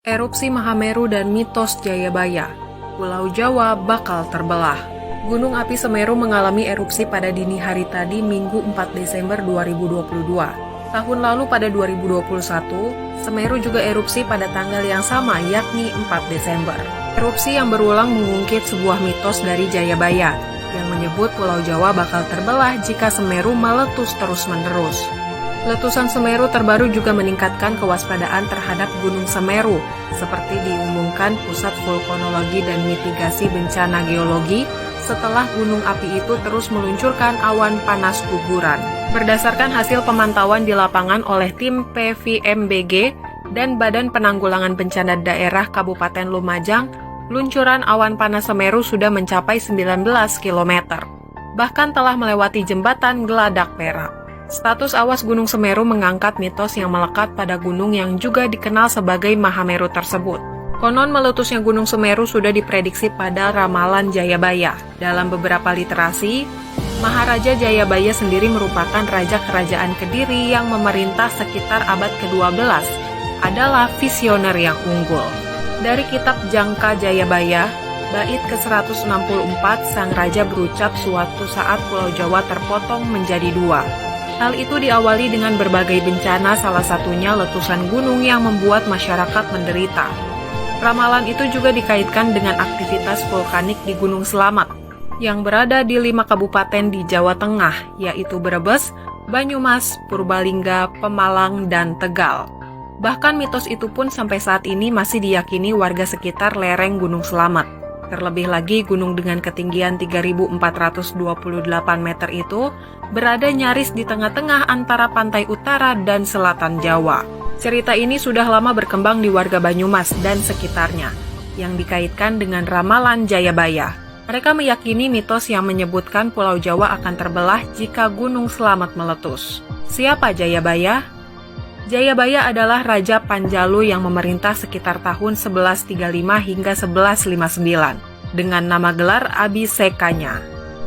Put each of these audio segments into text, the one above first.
Erupsi Mahameru dan mitos Jayabaya. Pulau Jawa bakal terbelah. Gunung api Semeru mengalami erupsi pada dini hari tadi Minggu 4 Desember 2022. Tahun lalu pada 2021, Semeru juga erupsi pada tanggal yang sama yakni 4 Desember. Erupsi yang berulang mengungkit sebuah mitos dari Jayabaya yang menyebut Pulau Jawa bakal terbelah jika Semeru meletus terus-menerus. Letusan Semeru terbaru juga meningkatkan kewaspadaan terhadap Gunung Semeru, seperti diumumkan Pusat Vulkanologi dan Mitigasi Bencana Geologi setelah gunung api itu terus meluncurkan awan panas guguran. Berdasarkan hasil pemantauan di lapangan oleh tim PVMBG dan Badan Penanggulangan Bencana Daerah Kabupaten Lumajang, luncuran awan panas Semeru sudah mencapai 19 km. Bahkan telah melewati jembatan Geladak Perak. Status awas Gunung Semeru mengangkat mitos yang melekat pada gunung yang juga dikenal sebagai Mahameru tersebut. Konon meletusnya Gunung Semeru sudah diprediksi pada ramalan Jayabaya. Dalam beberapa literasi, Maharaja Jayabaya sendiri merupakan raja kerajaan Kediri yang memerintah sekitar abad ke-12, adalah visioner yang unggul. Dari kitab Jangka Jayabaya, bait ke-164, sang raja berucap suatu saat Pulau Jawa terpotong menjadi dua. Hal itu diawali dengan berbagai bencana, salah satunya letusan gunung yang membuat masyarakat menderita. Ramalan itu juga dikaitkan dengan aktivitas vulkanik di Gunung Selamat, yang berada di 5 kabupaten di Jawa Tengah, yaitu Brebes, Banyumas, Purbalingga, Pemalang, dan Tegal. Bahkan mitos itu pun sampai saat ini masih diyakini warga sekitar lereng Gunung Selamat. Terlebih lagi, gunung dengan ketinggian 3.428 meter itu berada nyaris di tengah-tengah antara pantai utara dan selatan Jawa. Cerita ini sudah lama berkembang di warga Banyumas dan sekitarnya, yang dikaitkan dengan ramalan Jayabaya. Mereka meyakini mitos yang menyebutkan Pulau Jawa akan terbelah jika Gunung Selamat meletus. Siapa Jayabaya? Jayabaya adalah Raja Panjalu yang memerintah sekitar tahun 1135 hingga 1159, dengan nama gelar Abisekanya.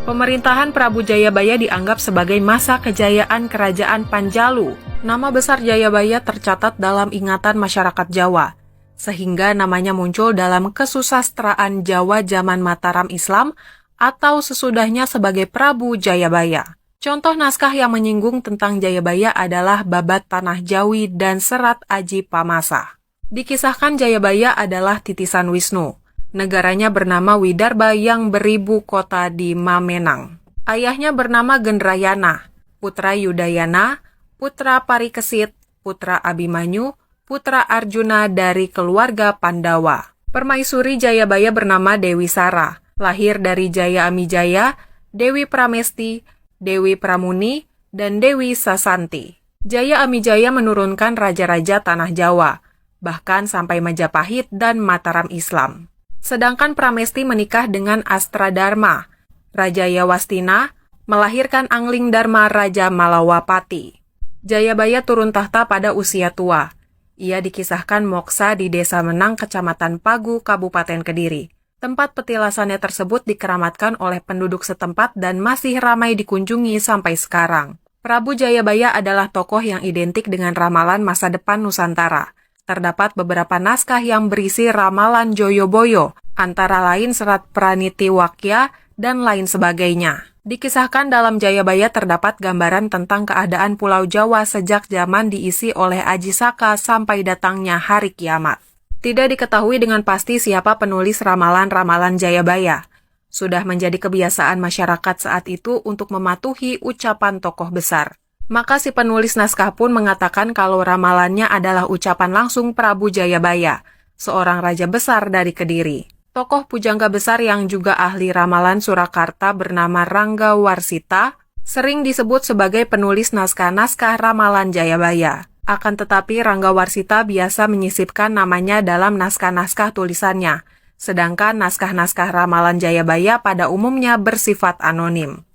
Pemerintahan Prabu Jayabaya dianggap sebagai masa kejayaan Kerajaan Panjalu. Nama besar Jayabaya tercatat dalam ingatan masyarakat Jawa, sehingga namanya muncul dalam kesusastraan Jawa zaman Mataram Islam atau sesudahnya sebagai Prabu Jayabaya. Contoh naskah yang menyinggung tentang Jayabaya adalah Babat Tanah Jawi dan Serat Aji Pamasa. Dikisahkan Jayabaya adalah titisan Wisnu. Negaranya bernama Widarba yang beribu kota di Mamenang. Ayahnya bernama Gendrayana, putra Yudayana, putra Parikesit, putra Abimanyu, putra Arjuna dari keluarga Pandawa. Permaisuri Jayabaya bernama Dewi Sara, lahir dari Jaya Amijaya, Dewi Pramesti, Dewi Pramuni, dan Dewi Sasanti. Jaya Amijaya menurunkan raja-raja tanah Jawa, bahkan sampai Majapahit dan Mataram Islam. Sedangkan Pramesti menikah dengan Astradharma, Raja Yawastina, melahirkan Angling Dharma Raja Malawapati. Jayabaya turun tahta pada usia tua. Ia dikisahkan moksa di Desa Menang, Kecamatan Pagu, Kabupaten Kediri. Tempat petilasannya tersebut dikeramatkan oleh penduduk setempat dan masih ramai dikunjungi sampai sekarang. Prabu Jayabaya adalah tokoh yang identik dengan ramalan masa depan Nusantara. Terdapat beberapa naskah yang berisi ramalan Joyoboyo, antara lain Serat Pranitiwakya dan lain sebagainya. Dikisahkan dalam Jayabaya terdapat gambaran tentang keadaan Pulau Jawa sejak zaman diisi oleh Aji Saka sampai datangnya hari kiamat. Tidak diketahui dengan pasti siapa penulis ramalan-ramalan Jayabaya. Sudah menjadi kebiasaan masyarakat saat itu untuk mematuhi ucapan tokoh besar. Maka si penulis naskah pun mengatakan kalau ramalannya adalah ucapan langsung Prabu Jayabaya, seorang raja besar dari Kediri. Tokoh pujangga besar yang juga ahli ramalan Surakarta bernama Rangga Warsita sering disebut sebagai penulis naskah-naskah ramalan Jayabaya. Akan tetapi Rangga Warsita biasa menyisipkan namanya dalam naskah-naskah tulisannya, sedangkan naskah-naskah ramalan Jayabaya pada umumnya bersifat anonim.